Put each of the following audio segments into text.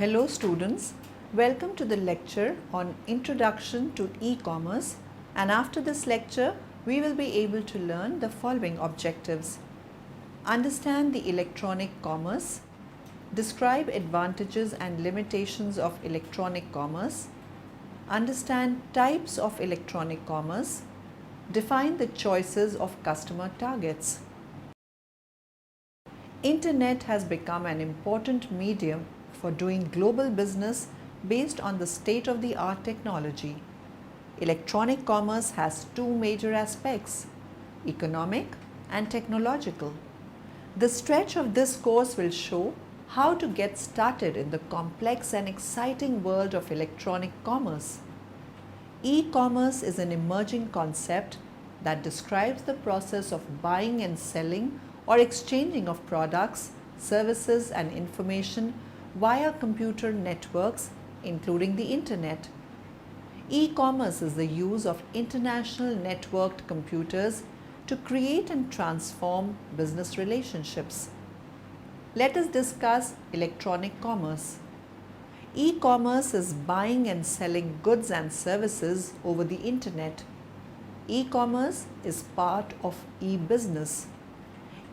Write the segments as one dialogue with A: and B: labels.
A: Hello students, welcome to the lecture on Introduction to E-commerce, and after this lecture we will be able to learn the following objectives. Understand the electronic commerce, describe advantages and limitations of electronic commerce, understand types of electronic commerce, define the choices of customer targets. Internet has become an important medium for doing global business based on the state-of-the-art technology. Electronic commerce has two major aspects, economic and technological. The stretch of this course will show how to get started in the complex and exciting world of electronic commerce. E-commerce is an emerging concept that describes the process of buying and selling or exchanging of products, services and information via computer networks, including the Internet. E-commerce is the use of international networked computers to create and transform business relationships. Let us discuss electronic commerce. E-commerce is buying and selling goods and services over the Internet. E-commerce is part of e-business.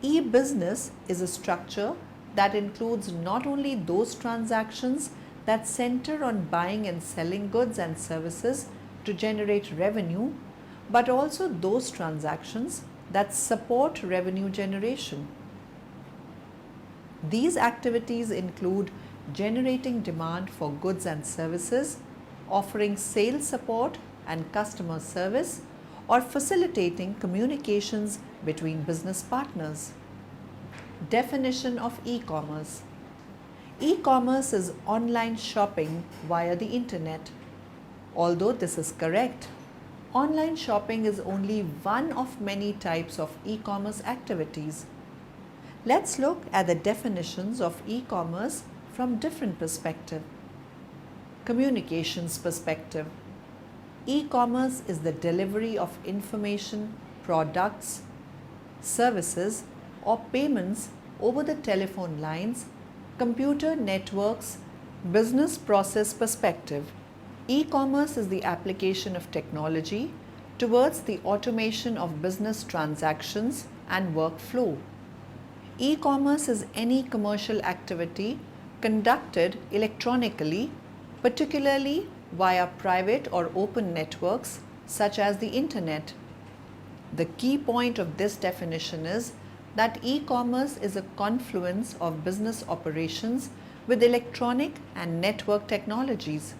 A: E-business is a structure that includes not only those transactions that center on buying and selling goods and services to generate revenue, but also those transactions that support revenue generation. These activities include generating demand for goods and services, offering sales support and customer service, or facilitating communications between business partners. Definition of e-commerce. E-commerce is online shopping via the Internet. Although this is correct, online shopping is only one of many types of e-commerce activities. Let's look at the definitions of e-commerce from different perspectives. Communications perspective. E-commerce is the delivery of information, products, services or payments over the telephone lines, computer networks, business process perspective. E-commerce is the application of technology towards the automation of business transactions and workflow. E-commerce is any commercial activity conducted electronically, particularly via private or open networks such as the Internet. The key point of this definition is that e-commerce is a confluence of business operations with electronic and network technologies.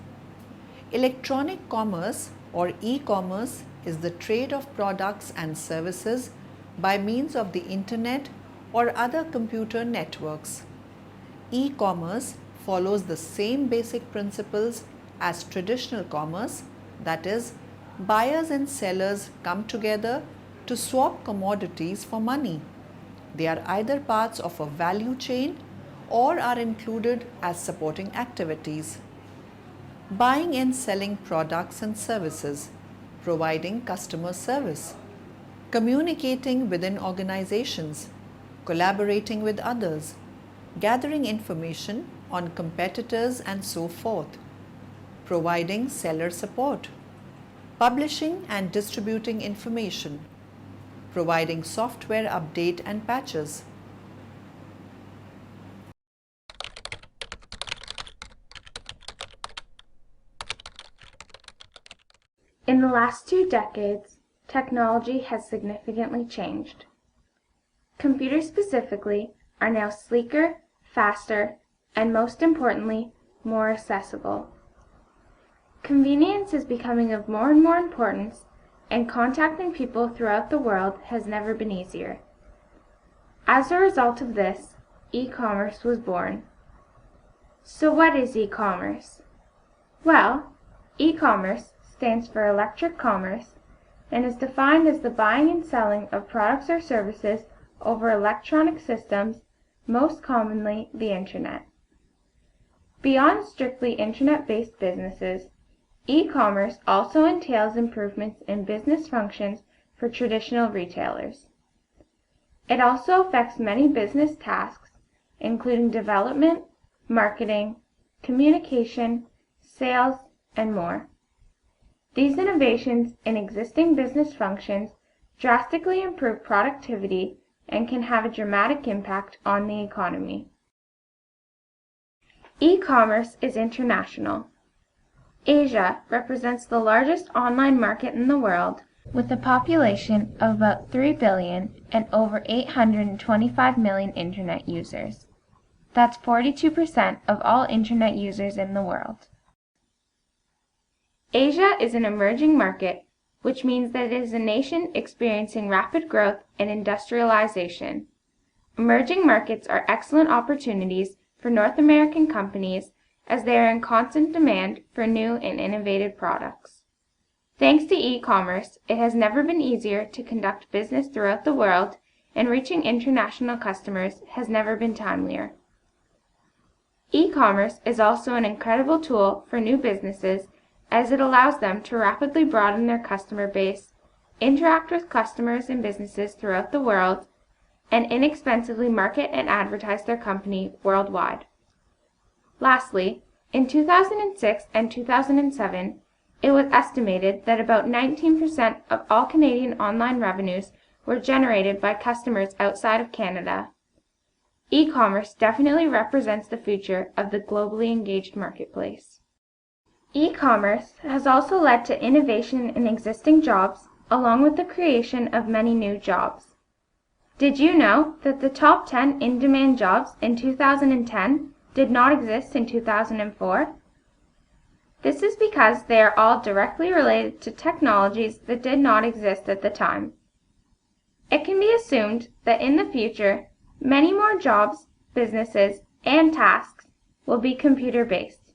A: Electronic commerce or e-commerce is the trade of products and services by means of the Internet or other computer networks. E-commerce follows the same basic principles as traditional commerce, that is, buyers and sellers come together to swap commodities for money. They are either parts of a value chain or are included as supporting activities. Buying and selling products and services, providing customer service, communicating within organizations, collaborating with others, gathering information on competitors and so forth, providing seller support, publishing and distributing information, providing software update and patches.
B: In the last 2 decades, technology has significantly changed. Computers specifically are now sleeker, faster, and most importantly, more accessible. Convenience is becoming of more and more importance, and contacting people throughout the world has never been easier. As a result of this, e-commerce was born. So what is e-commerce? Well, e-commerce stands for electric commerce and is defined as the buying and selling of products or services over electronic systems, most commonly the Internet. Beyond strictly Internet-based businesses, e-commerce also entails improvements in business functions for traditional retailers. It also affects many business tasks, including development, marketing, communication, sales, and more. These innovations in existing business functions drastically improve productivity and can have a dramatic impact on the economy. E-commerce is international. Asia represents the largest online market in the world, with a population of about 3 billion and over 825 million internet users. That's 42% of all internet users in the world. Asia is an emerging market, which means that it is a nation experiencing rapid growth and industrialization. Emerging markets are excellent opportunities for North American companies as they are in constant demand for new and innovative products. Thanks to e-commerce, it has never been easier to conduct business throughout the world, and reaching international customers has never been timelier. E-commerce is also an incredible tool for new businesses as it allows them to rapidly broaden their customer base, interact with customers and businesses throughout the world, and inexpensively market and advertise their company worldwide. Lastly, in 2006 and 2007, it was estimated that about 19% of all Canadian online revenues were generated by customers outside of Canada. E-commerce definitely represents the future of the globally engaged marketplace. E-commerce has also led to innovation in existing jobs, along with the creation of many new jobs. Did you know that the top 10 in-demand jobs in 2010 did not exist in 2004? This is because they are all directly related to technologies that did not exist at the time. It can be assumed that in the future, many more jobs, businesses, and tasks will be computer-based.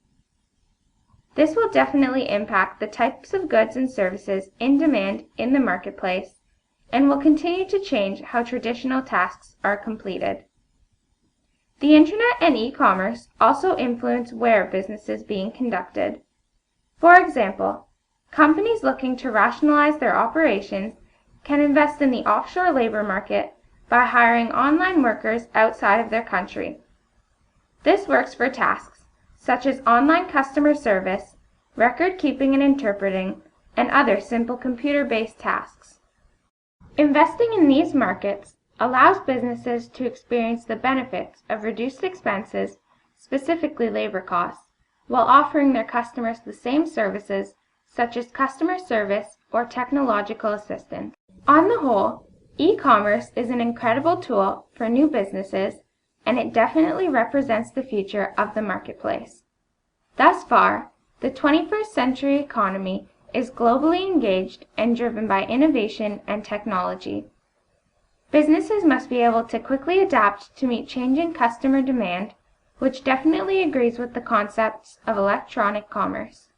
B: This will definitely impact the types of goods and services in demand in the marketplace and will continue to change how traditional tasks are completed. The internet and e-commerce also influence where business is being conducted. For example, companies looking to rationalize their operations can invest in the offshore labor market by hiring online workers outside of their country. This works for tasks such as online customer service, record keeping and interpreting, and other simple computer-based tasks. Investing in these markets allows businesses to experience the benefits of reduced expenses, specifically labor costs, while offering their customers the same services such as customer service or technological assistance. On the whole, e-commerce is an incredible tool for new businesses, and it definitely represents the future of the marketplace. Thus far, the 21st century economy is globally engaged and driven by innovation and technology. Businesses must be able to quickly adapt to meet changing customer demand, which definitely agrees with the concepts of electronic commerce.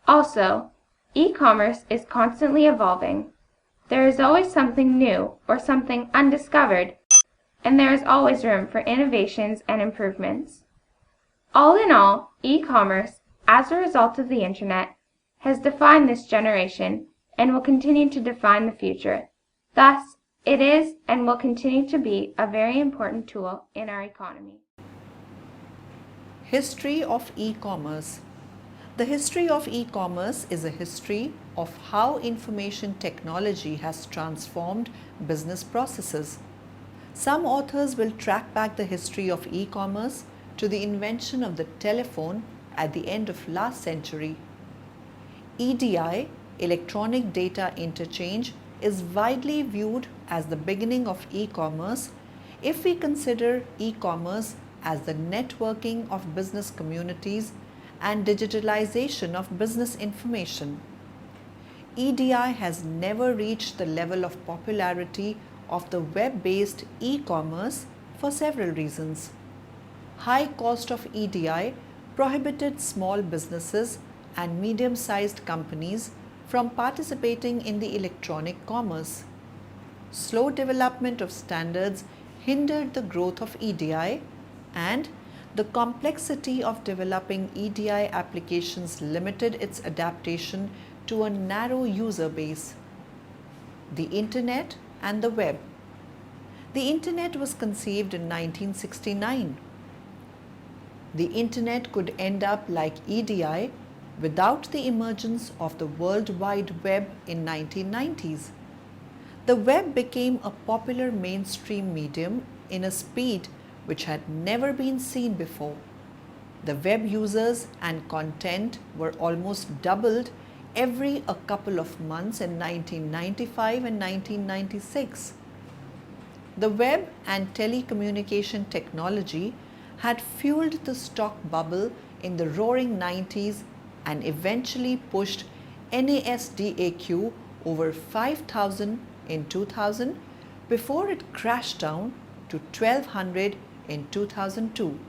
B: Also, e-commerce is constantly evolving. There is always something new or something undiscovered, and there is always room for innovations and improvements. All in all, e-commerce, as a result of the internet, has defined this generation and will continue to define the future. Thus, it is and will continue to be a very important tool in our economy.
A: History of e-commerce. The history of e-commerce is a history of how information technology has transformed business processes. Some authors will track back the history of e-commerce to the invention of the telephone at the end of last century. EDI, electronic data interchange, is widely viewed as the beginning of e-commerce if we consider e-commerce as the networking of business communities and digitalization of business information. EDI has never reached the level of popularity of the web-based e-commerce for several reasons. High cost of EDI prohibited small businesses and medium-sized companies from participating in the electronic commerce. Slow development of standards hindered the growth of EDI, and the complexity of developing EDI applications limited its adaptation to a narrow user base. The Internet and the web. The Internet was conceived in 1969. The internet could end up like EDI without the emergence of the World Wide Web in 1990s. The web became a popular mainstream medium in a speed which had never been seen before. The web users and content were almost doubled every a couple of months in 1995 and 1996. The web and telecommunication technology had fueled the stock bubble in the roaring 90s and eventually pushed NASDAQ over 5,000 in 2000 before it crashed down to 1200 in 2002.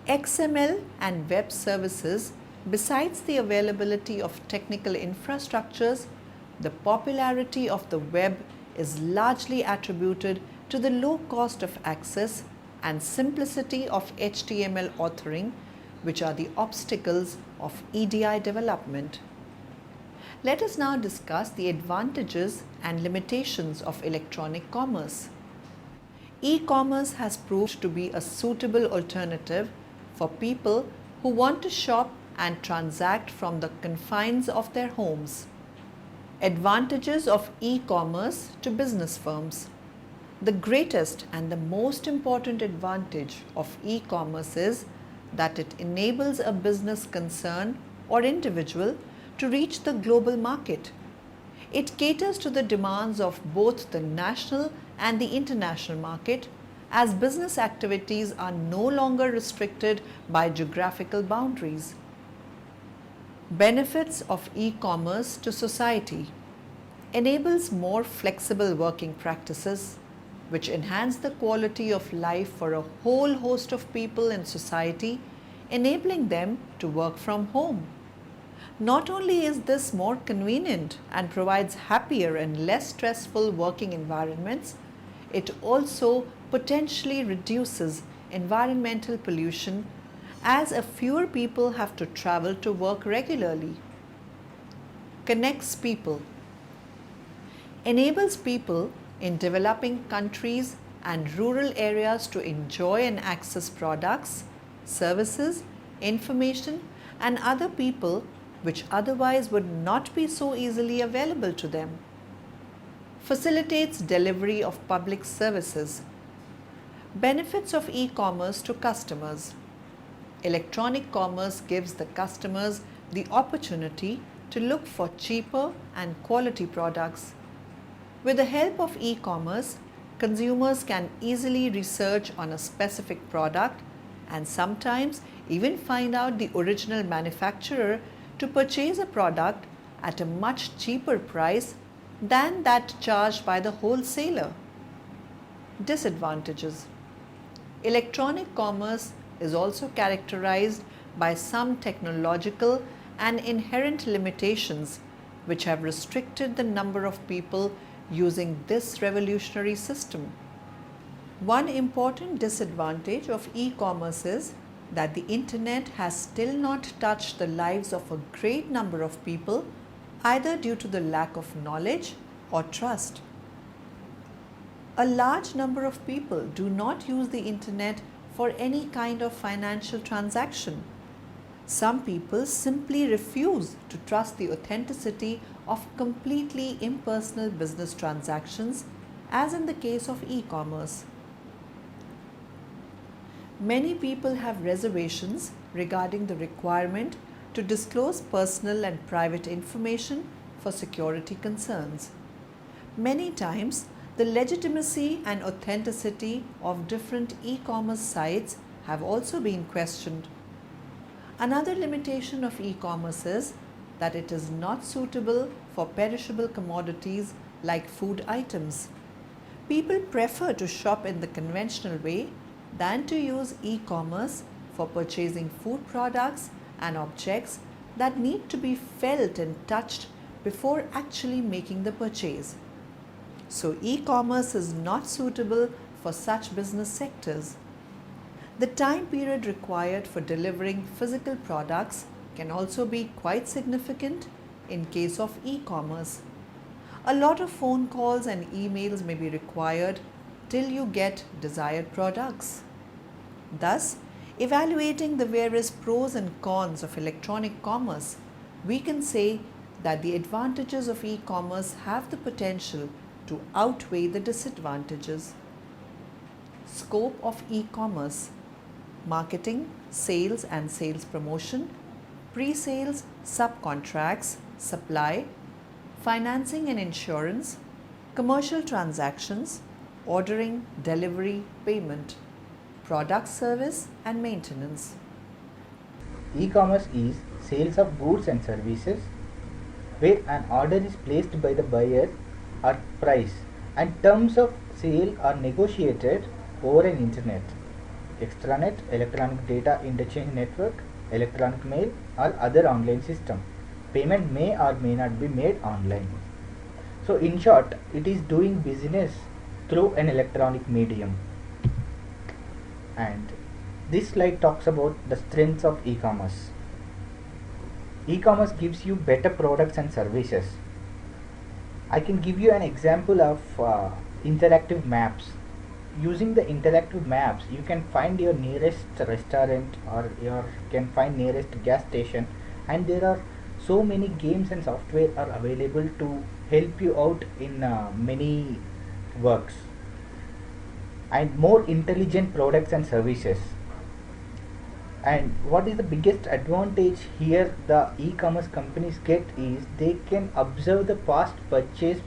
A: XML and web services, besides the availability of technical infrastructures, the popularity of the web is largely attributed to the low cost of access and simplicity of HTML authoring, which are the obstacles of EDI development. Let us now discuss the advantages and limitations of electronic commerce. E-commerce has proved to be a suitable alternative for people who want to shop and transact from the confines of their homes. Advantages of e-commerce to business firms. The greatest and the most important advantage of e-commerce is that it enables a business concern or individual to reach the global market. It caters to the demands of both the national and the international market, as business activities are no longer restricted by geographical boundaries. Benefits of e-commerce to society. Enables more flexible working practices, which enhance the quality of life for a whole host of people in society, enabling them to work from home. Not only is this more convenient and provides happier and less stressful working environments, it also potentially reduces environmental pollution as fewer people have to travel to work regularly. Connects people. Enables people in developing countries and rural areas to enjoy and access products, services, information, and other people which otherwise would not be so easily available to them. Facilitates delivery of public services. Benefits of e-commerce to customers. Electronic commerce gives the customers the opportunity to look for cheaper and quality products. With the help of e-commerce, consumers can easily research on a specific product and sometimes even find out the original manufacturer to purchase a product at a much cheaper price than that charged by the wholesaler. Disadvantages. Electronic commerce is also characterized by some technological and inherent limitations which have restricted the number of people using this revolutionary system. One important disadvantage of e-commerce is that the internet has still not touched the lives of a great number of people, either due to the lack of knowledge or trust. A large number of people do not use the internet for any kind of financial transaction. Some people simply refuse to trust the authenticity of completely impersonal business transactions, as in the case of e-commerce. Many people have reservations regarding the requirement to disclose personal and private information for security concerns. Many times, the legitimacy and authenticity of different e-commerce sites have also been questioned. Another limitation of e-commerce is that it is not suitable for perishable commodities like food items. People prefer to shop in the conventional way than to use e-commerce for purchasing food products and objects that need to be felt and touched before actually making the purchase. So e-commerce is not suitable for such business sectors. The time period required for delivering physical products can also be quite significant in case of e-commerce. A lot of phone calls and emails may be required till you get desired products. Thus, Evaluating the various pros and cons of electronic commerce, we can say that the advantages of e-commerce have the potential to outweigh the disadvantages. Scope of e-commerce: marketing, sales and sales promotion, pre-sales, subcontracts, supply, financing and insurance, commercial transactions, ordering, delivery, payment, product service and maintenance.
C: E-commerce is sales of goods and services where an order is placed by the buyer or price and terms of sale are negotiated over an internet, extranet, electronic data interchange network, electronic mail or other online system. Payment may or may not be made online. So in short, it is doing business through an electronic medium. And this slide talks about the strengths of e-commerce. E-commerce gives you better products and services. I can give you an example of interactive maps. Using the interactive maps, you can find your nearest restaurant or you can find nearest gas station, and there are so many games and software are available to help you out in many works, and more intelligent products and services. And what is the biggest advantage here the e-commerce companies get is they can observe the past purchases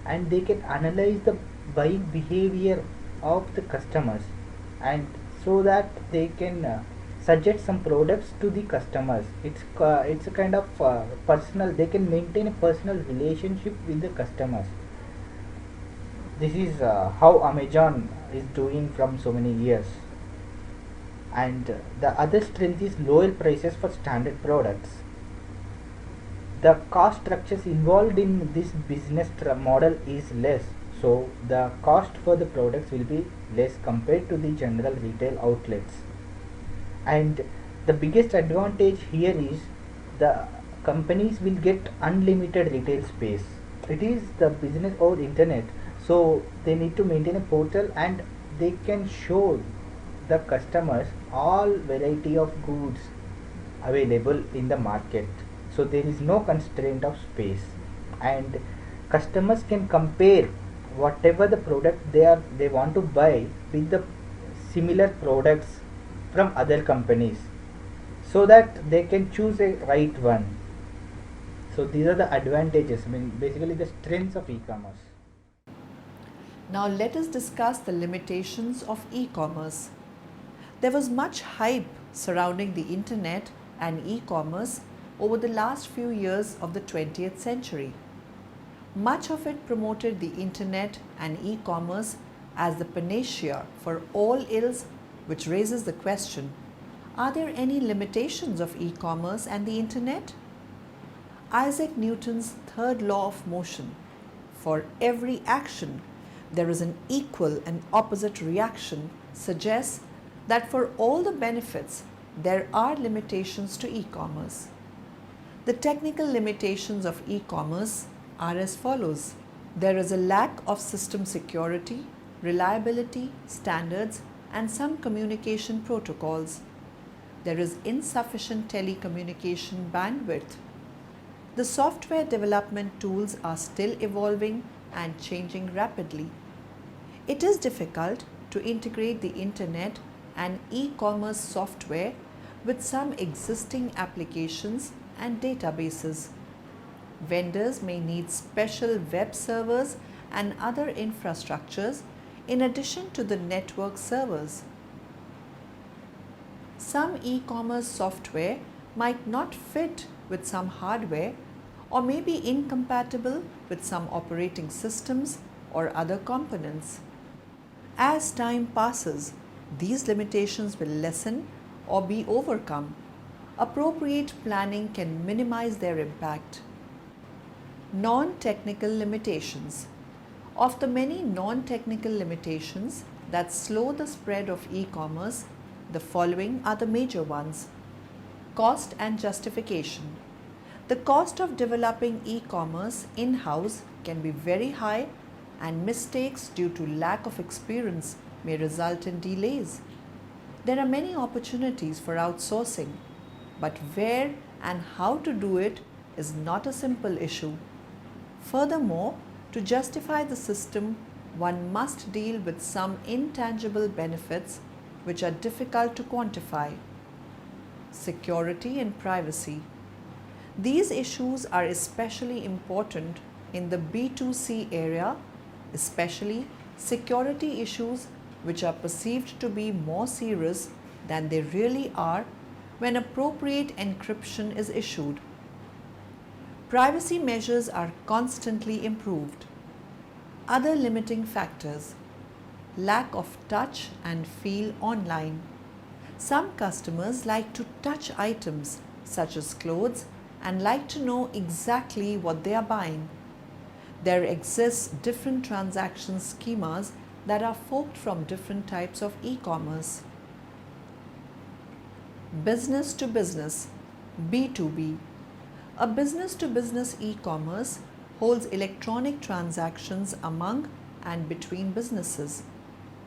C: and they can analyze the buying behavior of the customers, and so that they can suggest some products to the customers. It's a kind of personal, they can maintain a personal relationship with the customers. This is how Amazon is doing from so many years. And the other strength is lower prices for standard products. The cost structures involved in this business model is less, so the cost for the products will be less compared to the general retail outlets. And the biggest advantage here is the companies will get unlimited retail space. It is the business over internet, so they need to maintain a portal and they can show the customers all variety of goods available in the market. So there is no constraint of space, and customers can compare whatever the product they want to buy with the similar products from other companies, so that they can choose a right one. So these are the advantages, basically the strengths of e-commerce.
A: Now let us discuss the limitations of e-commerce. There was much hype surrounding the internet and e-commerce over the last few years of the 20th century. Much of it promoted the internet and e-commerce as the panacea for all ills, which raises the question, are there any limitations of e-commerce and the internet? Isaac Newton's third law of motion: for every action, there is an equal and opposite reaction, suggests that for all the benefits, there are limitations to e-commerce. The technical limitations of e-commerce are as follows. There is a lack of system security, reliability, standards, and some communication protocols. There is insufficient telecommunication bandwidth. The software development tools are still evolving and changing rapidly. It is difficult to integrate the internet and e-commerce software with some existing applications and databases. Vendors may need special web servers and other infrastructures in addition to the network servers. Some e-commerce software might not fit with some hardware or may be incompatible with some operating systems or other components. As time passes, these limitations will lessen or be overcome. Appropriate planning can minimize their impact. Non-technical limitations. Of the many non-technical limitations that slow the spread of e-commerce, the following are the major ones. Cost and justification. The cost of developing e-commerce in-house can be very high, and mistakes due to lack of experience may result in delays. There are many opportunities for outsourcing, but where and how to do it is not a simple issue. Furthermore, to justify the system, one must deal with some intangible benefits which are difficult to quantify. Security and privacy. These issues are especially important in the B2C area, especially security issues which are perceived to be more serious than they really are when appropriate encryption is issued. Privacy measures are constantly improved. Other limiting factors: lack of touch and feel online. Some customers like to touch items such as clothes and like to know exactly what they are buying. There exists different transaction schemas that are forked from different types of e-commerce. Business to business, B2B. A business to business e-commerce holds electronic transactions among and between businesses.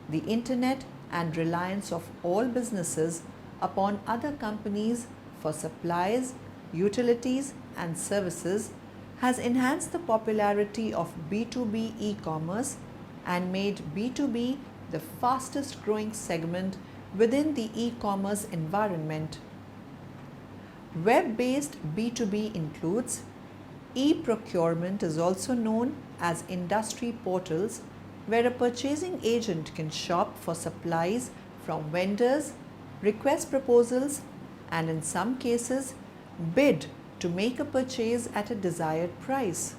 A: The internet and reliance of all businesses upon other companies for supplies, utilities, and services has enhanced the popularity of B2B e-commerce and made B2B the fastest growing segment within the e-commerce environment. Web-based B2B includes e-procurement, is also known as industry portals, where a purchasing agent can shop for supplies from vendors, request proposals, and in some cases bid to make a purchase at a desired price.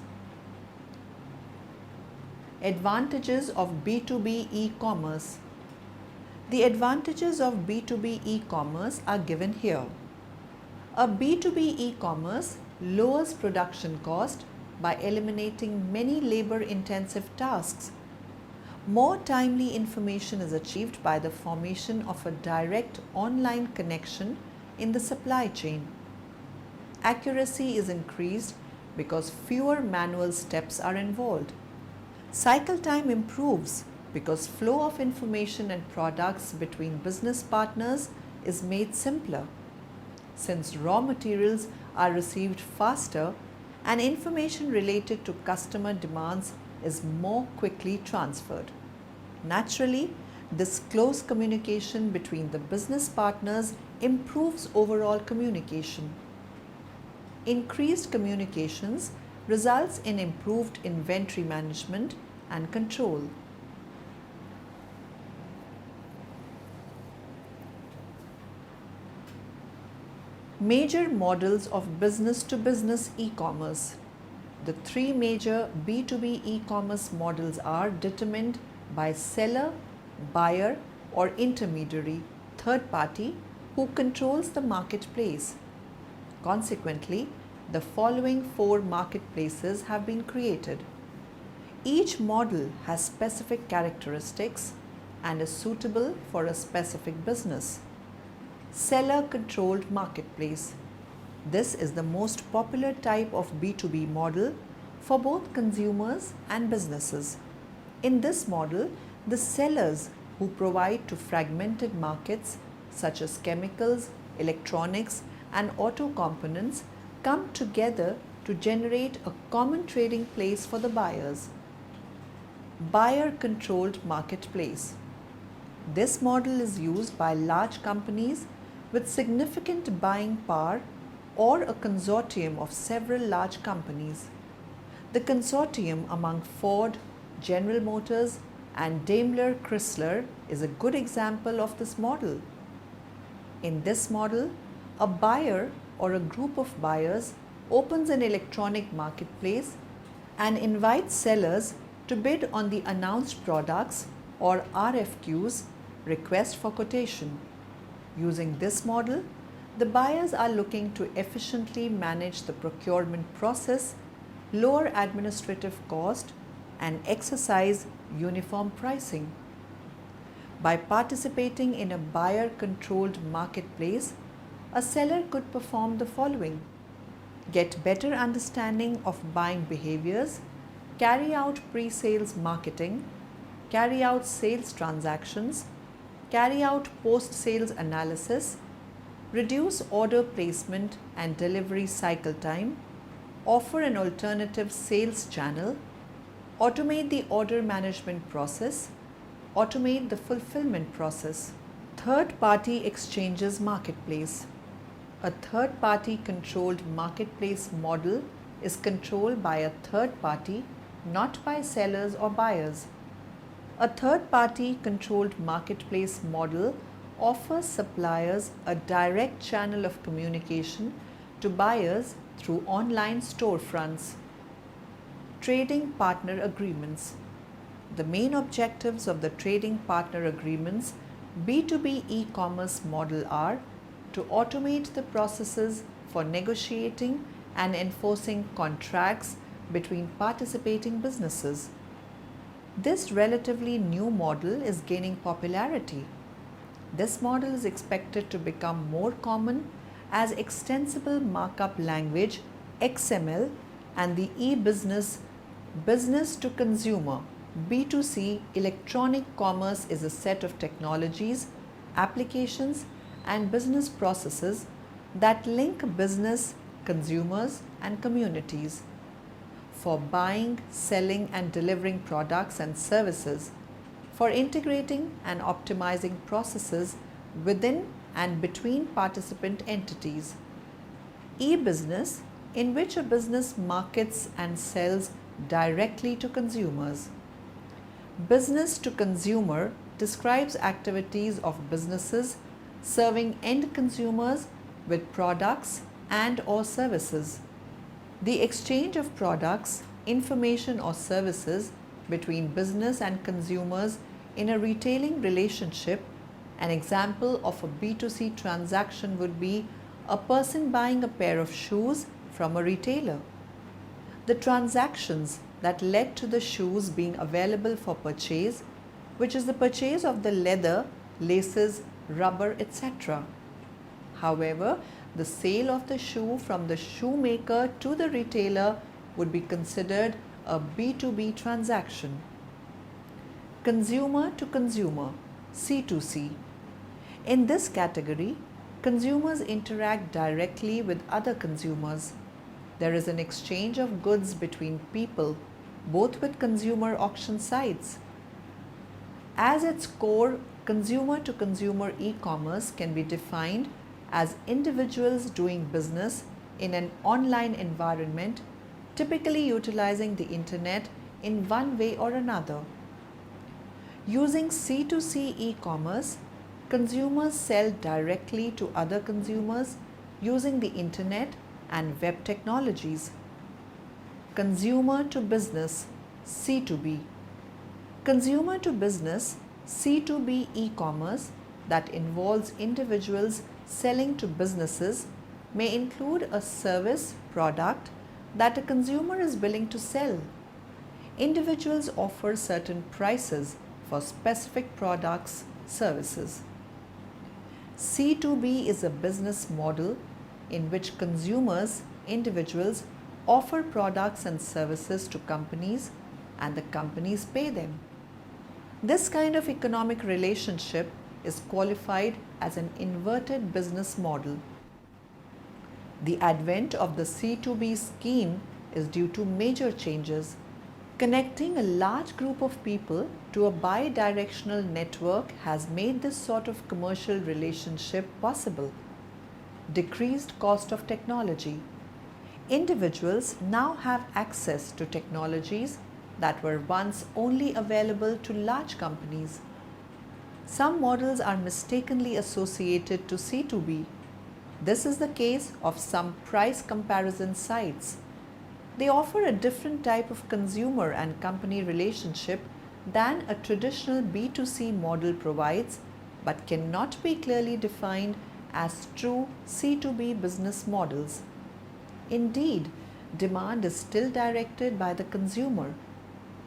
A: Advantages of B2B e-commerce. The advantages of B2B e-commerce are given here. A B2B e-commerce lowers production cost by eliminating many labor-intensive tasks. More timely information is achieved by the formation of a direct online connection in the supply chain. Accuracy is increased because fewer manual steps are involved. Cycle time improves because flow of information and products between business partners is made simpler. Since raw materials are received faster and information related to customer demands is more quickly transferred. Naturally, this close communication between the business partners improves overall communication. Increased communications results in improved inventory management and control. Major models of business-to-business e-commerce. The three major B2B e-commerce models are determined by seller, buyer, or intermediary, third party, who controls the marketplace. Consequently, the following four marketplaces have been created. Each model has specific characteristics and is suitable for a specific business. Seller-controlled marketplace. This is the most popular type of B2B model for both consumers and businesses. In this model, the sellers who provide to fragmented markets such as chemicals, electronics, and auto components come together to generate a common trading place for the buyers. Buyer-controlled marketplace. This model is used by large companies with significant buying power or a consortium of several large companies. The consortium among Ford, General Motors, and Daimler Chrysler is a good example of this model. In this model, a buyer or a group of buyers opens an electronic marketplace and invites sellers to bid on the announced products or RFQs, request for quotation. Using this model, the buyers are looking to efficiently manage the procurement process, lower administrative cost, and exercise uniform pricing. By participating in a buyer-controlled marketplace, a seller could perform the following: get better understanding of buying behaviors, carry out pre-sales marketing, carry out sales transactions, carry out post-sales analysis, reduce order placement and delivery cycle time, offer an alternative sales channel, automate the order management process, automate the fulfillment process. Third-party exchanges marketplace. A third-party controlled marketplace model is controlled by a third party, not by sellers or buyers. A third-party controlled marketplace model offers suppliers a direct channel of communication to buyers through online storefronts. Trading partner agreements. The main objectives of the trading partner agreements B2B e-commerce model are to automate the processes for negotiating and enforcing contracts between participating businesses. This relatively new model is gaining popularity. This model is expected to become more common as extensible markup language XML and the e-business business to consumer B2C electronic commerce is a set of technologies, applications and business processes that link business, consumers and communities for buying, selling and delivering products and services, for integrating and optimizing processes within and between participant entities. E-business, in which a business markets and sells directly to consumers. Business to consumer describes activities of businesses serving end consumers with products and or services. The exchange of products, information or services between business and consumers in a retailing relationship. An example of a B2C transaction would be a person buying a pair of shoes from a retailer. The transactions that led to the shoes being available for purchase, which is the purchase of the leather, laces, rubber, etc. However, the sale of the shoe from the shoemaker to the retailer would be considered a B2B transaction. Consumer to consumer, C2C. In this category, consumers interact directly with other consumers. There is an exchange of goods between people, both with consumer auction sites. As its core, consumer to consumer e-commerce can be defined as individuals doing business in an online environment, typically utilizing the internet in one way or another. Using C2C e-commerce, consumers sell directly to other consumers using the internet and web technologies. Consumer to business, C2B. Consumer to business, C2B e-commerce that involves individuals selling to businesses may include a service, product that a consumer is willing to sell. Individuals offer certain prices for specific products, services. C2B is a business model in which consumers, individuals, offer products and services to companies and the companies pay them. This kind of economic relationship is qualified as an inverted business model. The advent of the C2B scheme is due to major changes. Connecting a large group of people to a bi-directional network has made this sort of commercial relationship possible. Decreased cost of technology. Individuals now have access to technologies that were once only available to large companies. Some models are mistakenly associated to C2B. This is the case of some price comparison sites. They offer a different type of consumer and company relationship than a traditional B2C model provides, but cannot be clearly defined as true C2B business models. Indeed, demand is still directed by the consumer.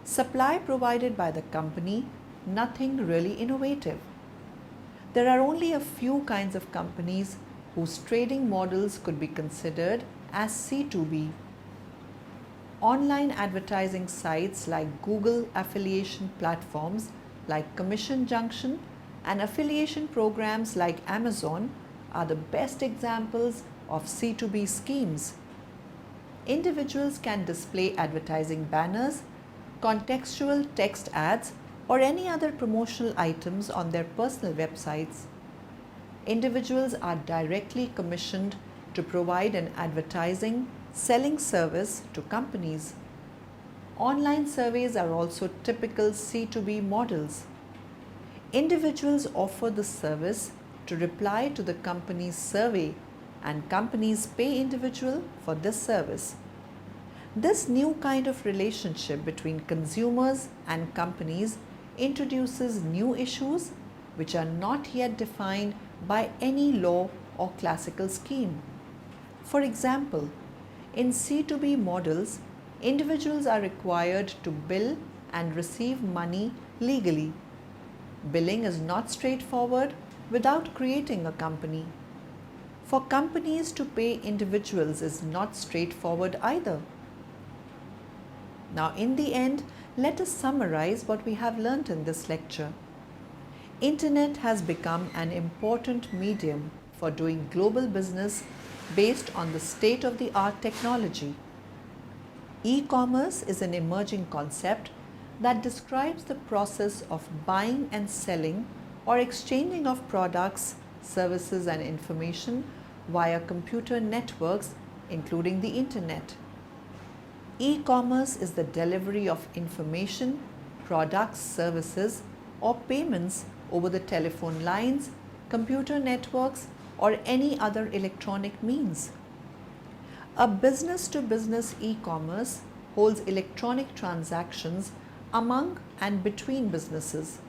A: Supply provided by the company, nothing really innovative. There are only a few kinds of companies whose trading models could be considered as C2B. Online advertising sites like Google affiliation platforms like Commission Junction and affiliation programs like Amazon are the best examples of C2B schemes. Individuals can display advertising banners, contextual text ads, or any other promotional items on their personal websites. Individuals are directly commissioned to provide an advertising, selling service to companies. Online surveys are also typical C2B models. Individuals offer the service to reply to the company's survey, and companies pay individual for this service. This new kind of relationship between consumers and companies introduces new issues which are not yet defined by any law or classical scheme. For example, in C2B models, individuals are required to bill and receive money legally. Billing is not straightforward without creating a company. For companies to pay individuals is not straightforward either. Now, in the end, let us summarize what we have learnt in this lecture. Internet has become an important medium for doing global business based on the state-of-the-art technology. E-commerce is an emerging concept that describes the process of buying and selling or exchanging of products, services and information via computer networks, including the Internet. E-commerce is the delivery of information, products, services or payments over the telephone lines, computer networks or any other electronic means. A business-to-business e-commerce holds electronic transactions among and between businesses.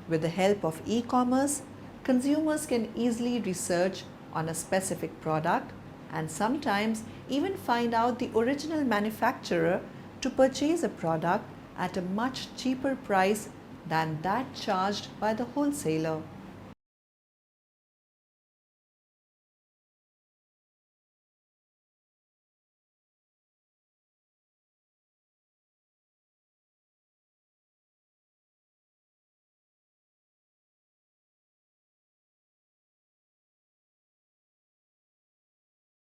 A: With the help of e-commerce, consumers can easily research on a specific product and sometimes even find out the original manufacturer to purchase a product at a much cheaper price than that charged by the wholesaler.